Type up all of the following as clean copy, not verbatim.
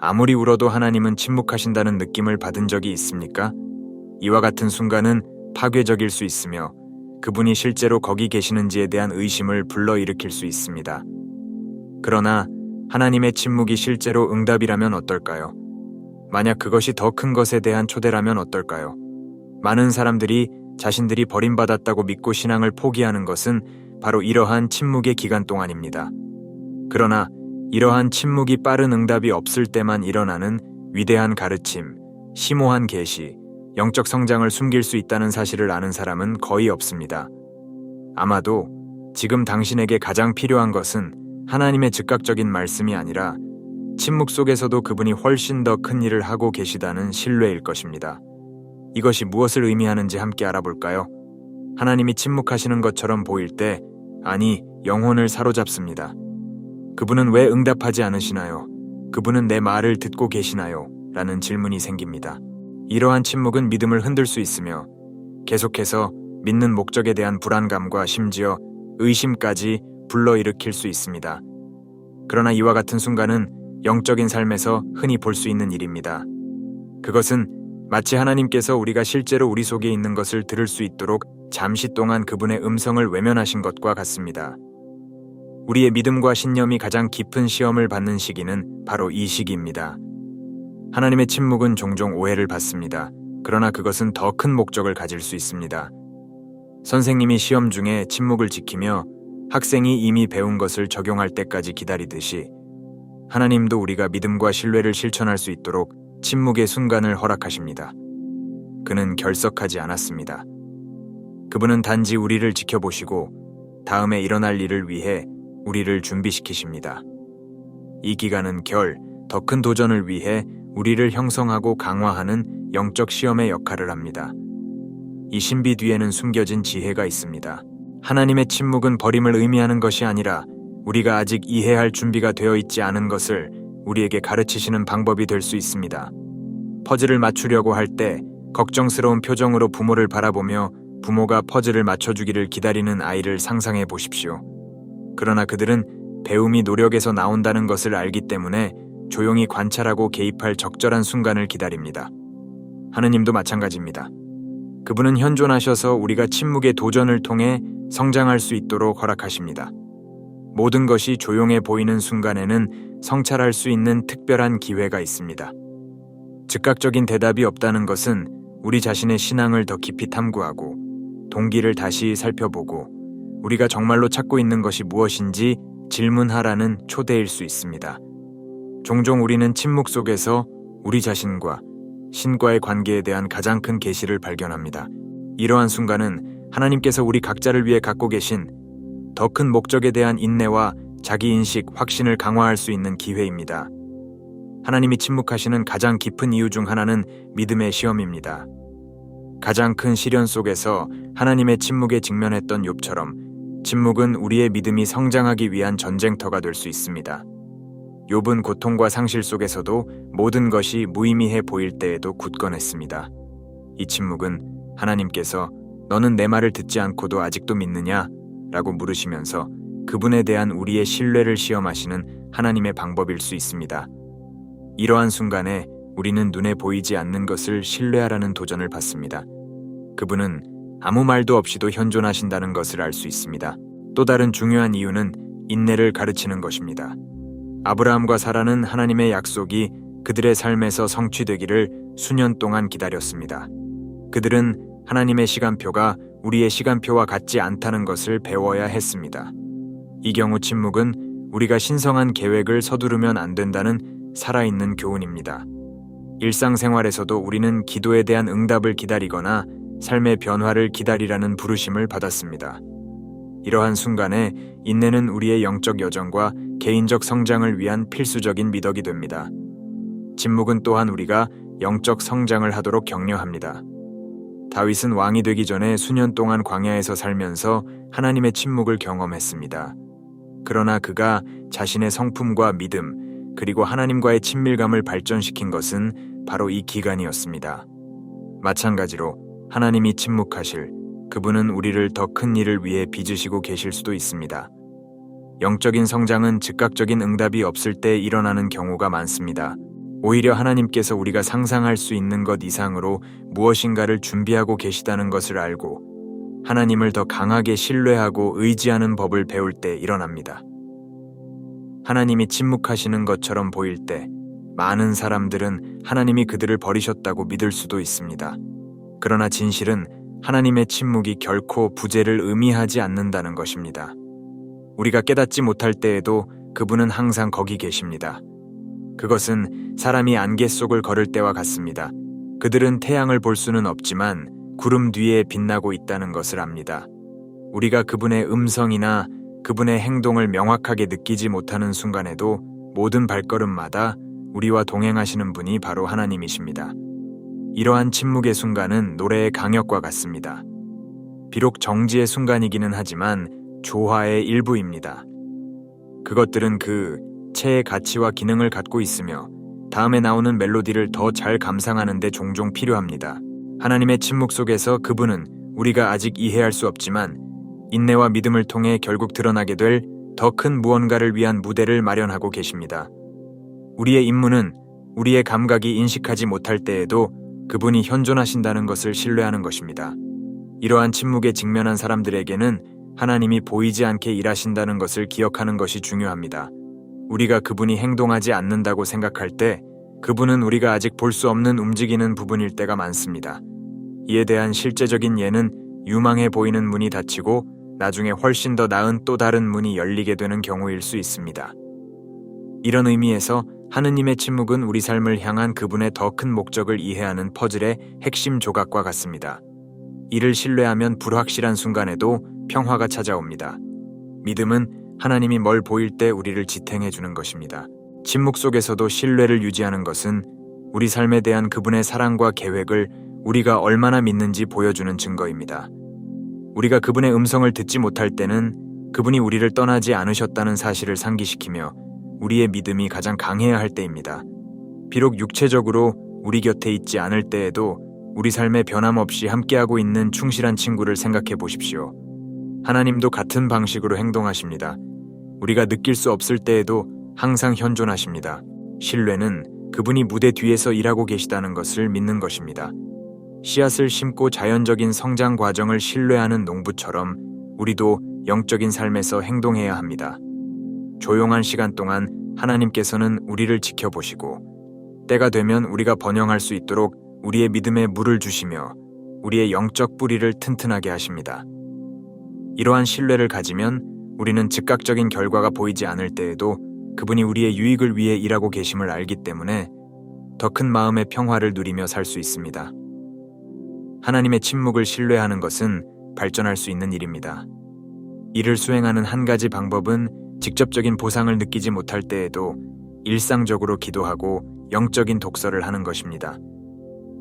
아무리 울어도 하나님은 침묵하신다는 느낌을 받은 적이 있습니까? 이와 같은 순간은 파괴적일 수 있으며 그분이 실제로 거기 계시는지에 대한 의심을 불러일으킬 수 있습니다. 그러나 하나님의 침묵이 실제로 응답이라면 어떨까요? 만약 그것이 더 큰 것에 대한 초대라면 어떨까요? 많은 사람들이 자신들이 버림받았다고 믿고 신앙을 포기하는 것은 바로 이러한 침묵의 기간 동안입니다. 그러나 이러한 침묵이 빠른 응답이 없을 때만 일어나는 위대한 가르침, 심오한 계시, 영적 성장을 숨길 수 있다는 사실을 아는 사람은 거의 없습니다. 아마도 지금 당신에게 가장 필요한 것은 하나님의 즉각적인 말씀이 아니라 침묵 속에서도 그분이 훨씬 더 큰 일을 하고 계시다는 신뢰일 것입니다. 이것이 무엇을 의미하는지 함께 알아볼까요? 하나님이 침묵하시는 것처럼 보일 때, 아니, 영혼을 사로잡습니다. 그분은 왜 응답하지 않으시나요? 그분은 내 말을 듣고 계시나요? 라는 질문이 생깁니다. 이러한 침묵은 믿음을 흔들 수 있으며 계속해서 믿는 목적에 대한 불안감과 심지어 의심까지 불러일으킬 수 있습니다. 그러나 이와 같은 순간은 영적인 삶에서 흔히 볼 수 있는 일입니다. 그것은 마치 하나님께서 우리가 실제로 우리 속에 있는 것을 들을 수 있도록 잠시 동안 그분의 음성을 외면하신 것과 같습니다. 우리의 믿음과 신념이 가장 깊은 시험을 받는 시기는 바로 이 시기입니다. 하나님의 침묵은 종종 오해를 받습니다. 그러나 그것은 더 큰 목적을 가질 수 있습니다. 선생님이 시험 중에 침묵을 지키며 학생이 이미 배운 것을 적용할 때까지 기다리듯이 하나님도 우리가 믿음과 신뢰를 실천할 수 있도록 침묵의 순간을 허락하십니다. 그는 결석하지 않았습니다. 그분은 단지 우리를 지켜보시고 다음에 일어날 일을 위해 우리를 준비시키십니다. 이 기간은 더 큰 도전을 위해 우리를 형성하고 강화하는 영적 시험의 역할을 합니다. 이 신비 뒤에는 숨겨진 지혜가 있습니다. 하나님의 침묵은 버림을 의미하는 것이 아니라 우리가 아직 이해할 준비가 되어 있지 않은 것을 우리에게 가르치시는 방법이 될 수 있습니다. 퍼즐을 맞추려고 할 때 걱정스러운 표정으로 부모를 바라보며 부모가 퍼즐을 맞춰주기를 기다리는 아이를 상상해 보십시오. 그러나 그들은 배움이 노력에서 나온다는 것을 알기 때문에 조용히 관찰하고 개입할 적절한 순간을 기다립니다. 하느님도 마찬가지입니다. 그분은 현존하셔서 우리가 침묵의 도전을 통해 성장할 수 있도록 허락하십니다. 모든 것이 조용해 보이는 순간에는 성찰할 수 있는 특별한 기회가 있습니다. 즉각적인 대답이 없다는 것은 우리 자신의 신앙을 더 깊이 탐구하고 동기를 다시 살펴보고 우리가 정말로 찾고 있는 것이 무엇인지 질문하라는 초대일 수 있습니다. 종종 우리는 침묵 속에서 우리 자신과 신과의 관계에 대한 가장 큰 계시를 발견합니다. 이러한 순간은 하나님께서 우리 각자를 위해 갖고 계신 더 큰 목적에 대한 인내와 자기인식, 확신을 강화할 수 있는 기회입니다. 하나님이 침묵하시는 가장 깊은 이유 중 하나는 믿음의 시험입니다. 가장 큰 시련 속에서 하나님의 침묵에 직면했던 욥처럼 침묵은 우리의 믿음이 성장하기 위한 전쟁터가 될 수 있습니다. 욥은 고통과 상실 속에서도 모든 것이 무의미해 보일 때에도 굳건했습니다. 이 침묵은 하나님께서 너는 내 말을 듣지 않고도 아직도 믿느냐? 라고 물으시면서 그분에 대한 우리의 신뢰를 시험하시는 하나님의 방법일 수 있습니다. 이러한 순간에 우리는 눈에 보이지 않는 것을 신뢰하라는 도전을 받습니다. 그분은 아무 말도 없이도 현존하신다는 것을 알 수 있습니다. 또 다른 중요한 이유는 인내를 가르치는 것입니다. 아브라함과 사라는 하나님의 약속이 그들의 삶에서 성취되기를 수년 동안 기다렸습니다. 그들은 하나님의 시간표가 우리의 시간표와 같지 않다는 것을 배워야 했습니다. 이 경우 침묵은 우리가 신성한 계획을 서두르면 안 된다는 살아있는 교훈입니다. 일상생활에서도 우리는 기도에 대한 응답을 기다리거나 삶의 변화를 기다리라는 부르심을 받았습니다. 이러한 순간에 인내는 우리의 영적 여정과 개인적 성장을 위한 필수적인 미덕이 됩니다. 침묵은 또한 우리가 영적 성장을 하도록 격려합니다. 다윗은 왕이 되기 전에 수년 동안 광야에서 살면서 하나님의 침묵을 경험했습니다. 그러나 그가 자신의 성품과 믿음, 그리고 하나님과의 친밀감을 발전시킨 것은 바로 이 기간이었습니다. 마찬가지로 하나님이 침묵하실, 그분은 우리를 더 큰 일을 위해 빚으시고 계실 수도 있습니다. 영적인 성장은 즉각적인 응답이 없을 때 일어나는 경우가 많습니다. 오히려 하나님께서 우리가 상상할 수 있는 것 이상으로 무엇인가를 준비하고 계시다는 것을 알고 하나님을 더 강하게 신뢰하고 의지하는 법을 배울 때 일어납니다. 하나님이 침묵하시는 것처럼 보일 때 많은 사람들은 하나님이 그들을 버리셨다고 믿을 수도 있습니다. 그러나 진실은 하나님의 침묵이 결코 부재를 의미하지 않는다는 것입니다. 우리가 깨닫지 못할 때에도 그분은 항상 거기 계십니다. 그것은 사람이 안개 속을 걸을 때와 같습니다. 그들은 태양을 볼 수는 없지만 구름 뒤에 빛나고 있다는 것을 압니다. 우리가 그분의 음성이나 그분의 행동을 명확하게 느끼지 못하는 순간에도 모든 발걸음마다 우리와 동행하시는 분이 바로 하나님이십니다. 이러한 침묵의 순간은 노래의 강역과 같습니다. 비록 정지의 순간이기는 하지만 조화의 일부입니다. 그것들은 그 체의 가치와 기능을 갖고 있으며 다음에 나오는 멜로디를 더 잘 감상하는 데 종종 필요합니다. 하나님의 침묵 속에서 그분은 우리가 아직 이해할 수 없지만 인내와 믿음을 통해 결국 드러나게 될 더 큰 무언가를 위한 무대를 마련하고 계십니다. 우리의 임무는 우리의 감각이 인식하지 못할 때에도 그분이 현존하신다는 것을 신뢰하는 것입니다. 이러한 침묵에 직면한 사람들에게는 하나님이 보이지 않게 일하신다는 것을 기억하는 것이 중요합니다. 우리가 그분이 행동하지 않는다고 생각할 때 그분은 우리가 아직 볼 수 없는 움직이는 부분일 때가 많습니다. 이에 대한 실제적인 예는 유망해 보이는 문이 닫히고 나중에 훨씬 더 나은 또 다른 문이 열리게 되는 경우일 수 있습니다. 이런 의미에서 하느님의 침묵은 우리 삶을 향한 그분의 더 큰 목적을 이해하는 퍼즐의 핵심 조각과 같습니다. 이를 신뢰하면 불확실한 순간에도 평화가 찾아옵니다. 믿음은 하나님이 뭘 보일 때 우리를 지탱해 주는 것입니다. 침묵 속에서도 신뢰를 유지하는 것은 우리 삶에 대한 그분의 사랑과 계획을 우리가 얼마나 믿는지 보여주는 증거입니다. 우리가 그분의 음성을 듣지 못할 때는 그분이 우리를 떠나지 않으셨다는 사실을 상기시키며 우리의 믿음이 가장 강해야 할 때입니다. 비록 육체적으로 우리 곁에 있지 않을 때에도 우리 삶에 변함없이 함께하고 있는 충실한 친구를 생각해 보십시오. 하나님도 같은 방식으로 행동하십니다. 우리가 느낄 수 없을 때에도 항상 현존하십니다. 신뢰는 그분이 무대 뒤에서 일하고 계시다는 것을 믿는 것입니다. 씨앗을 심고 자연적인 성장 과정을 신뢰하는 농부처럼 우리도 영적인 삶에서 행동해야 합니다. 조용한 시간 동안 하나님께서는 우리를 지켜보시고 때가 되면 우리가 번영할 수 있도록 우리의 믿음에 물을 주시며 우리의 영적 뿌리를 튼튼하게 하십니다. 이러한 신뢰를 가지면 우리는 즉각적인 결과가 보이지 않을 때에도 그분이 우리의 유익을 위해 일하고 계심을 알기 때문에 더 큰 마음의 평화를 누리며 살 수 있습니다. 하나님의 침묵을 신뢰하는 것은 발전할 수 있는 일입니다. 이를 수행하는 한 가지 방법은 직접적인 보상을 느끼지 못할 때에도 일상적으로 기도하고 영적인 독서를 하는 것입니다.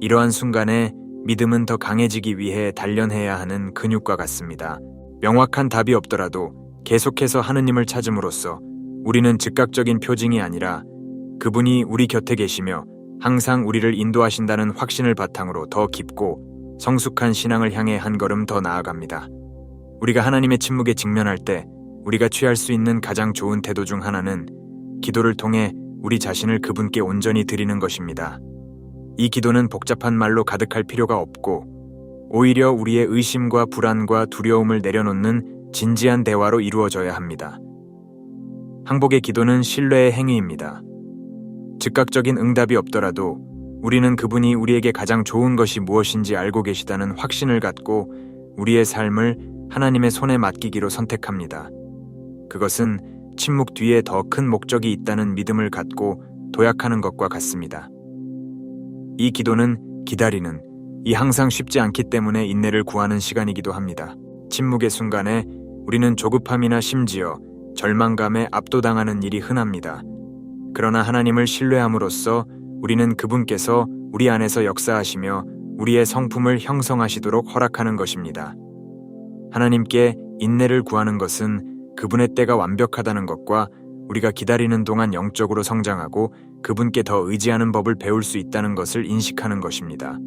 이러한 순간에 믿음은 더 강해지기 위해 단련해야 하는 근육과 같습니다. 명확한 답이 없더라도 계속해서 하느님을 찾음으로써 우리는 즉각적인 표징이 아니라 그분이 우리 곁에 계시며 항상 우리를 인도하신다는 확신을 바탕으로 더 깊고 성숙한 신앙을 향해 한 걸음 더 나아갑니다. 우리가 하나님의 침묵에 직면할 때 우리가 취할 수 있는 가장 좋은 태도 중 하나는 기도를 통해 우리 자신을 그분께 온전히 드리는 것입니다. 이 기도는 복잡한 말로 가득할 필요가 없고 오히려 우리의 의심과 불안과 두려움을 내려놓는 진지한 대화로 이루어져야 합니다. 항복의 기도는 신뢰의 행위입니다. 즉각적인 응답이 없더라도 우리는 그분이 우리에게 가장 좋은 것이 무엇인지 알고 계시다는 확신을 갖고 우리의 삶을 하나님의 손에 맡기기로 선택합니다. 그것은 침묵 뒤에 더 큰 목적이 있다는 믿음을 갖고 도약하는 것과 같습니다. 이 기도는 기다리는, 이 항상 쉽지 않기 때문에 인내를 구하는 시간이기도 합니다. 침묵의 순간에 우리는 조급함이나 심지어 절망감에 압도당하는 일이 흔합니다. 그러나 하나님을 신뢰함으로써 우리는 그분께서 우리 안에서 역사하시며 우리의 성품을 형성하시도록 허락하는 것입니다. 하나님께 인내를 구하는 것은 그분의 때가 완벽하다는 것과 우리가 기다리는 동안 영적으로 성장하고 그분께 더 의지하는 법을 배울 수 있다는 것을 인식하는 것입니다.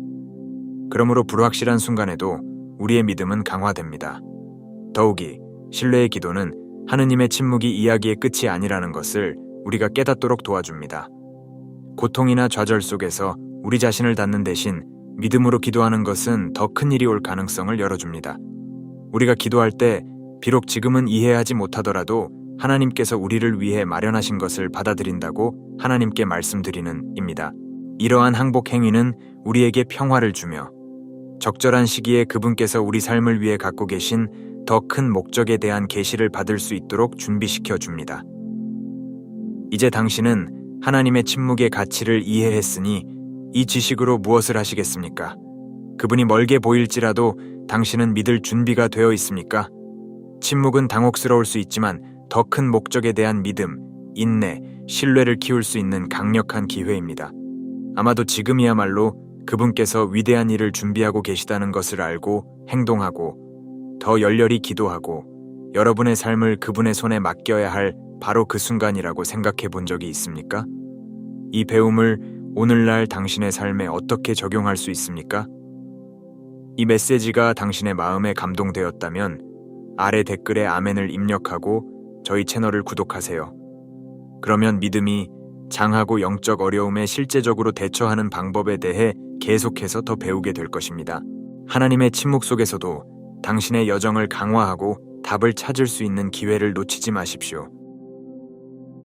그러므로 불확실한 순간에도 우리의 믿음은 강화됩니다. 더욱이 신뢰의 기도는 하느님의 침묵이 이야기의 끝이 아니라는 것을 우리가 깨닫도록 도와줍니다. 고통이나 좌절 속에서 우리 자신을 닫는 대신 믿음으로 기도하는 것은 더 큰 일이 올 가능성을 열어줍니다. 우리가 기도할 때 비록 지금은 이해하지 못하더라도 하나님께서 우리를 위해 마련하신 것을 받아들인다고 하나님께 말씀드리는 입니다. 이러한 항복 행위는 우리에게 평화를 주며 적절한 시기에 그분께서 우리 삶을 위해 갖고 계신 더 큰 목적에 대한 계시를 받을 수 있도록 준비시켜 줍니다. 이제 당신은 하나님의 침묵의 가치를 이해했으니 이 지식으로 무엇을 하시겠습니까? 그분이 멀게 보일지라도 당신은 믿을 준비가 되어 있습니까? 침묵은 당혹스러울 수 있지만 더 큰 목적에 대한 믿음, 인내, 신뢰를 키울 수 있는 강력한 기회입니다. 아마도 지금이야말로 그분께서 위대한 일을 준비하고 계시다는 것을 알고 행동하고 더 열렬히 기도하고 여러분의 삶을 그분의 손에 맡겨야 할 바로 그 순간이라고 생각해 본 적이 있습니까? 이 배움을 오늘날 당신의 삶에 어떻게 적용할 수 있습니까? 이 메시지가 당신의 마음에 감동되었다면 아래 댓글에 아멘을 입력하고 저희 채널을 구독하세요. 그러면 믿음이 장하고 영적 어려움에 실제적으로 대처하는 방법에 대해 계속해서 더 배우게 될 것입니다. 하나님의 침묵 속에서도 당신의 여정을 강화하고 답을 찾을 수 있는 기회를 놓치지 마십시오.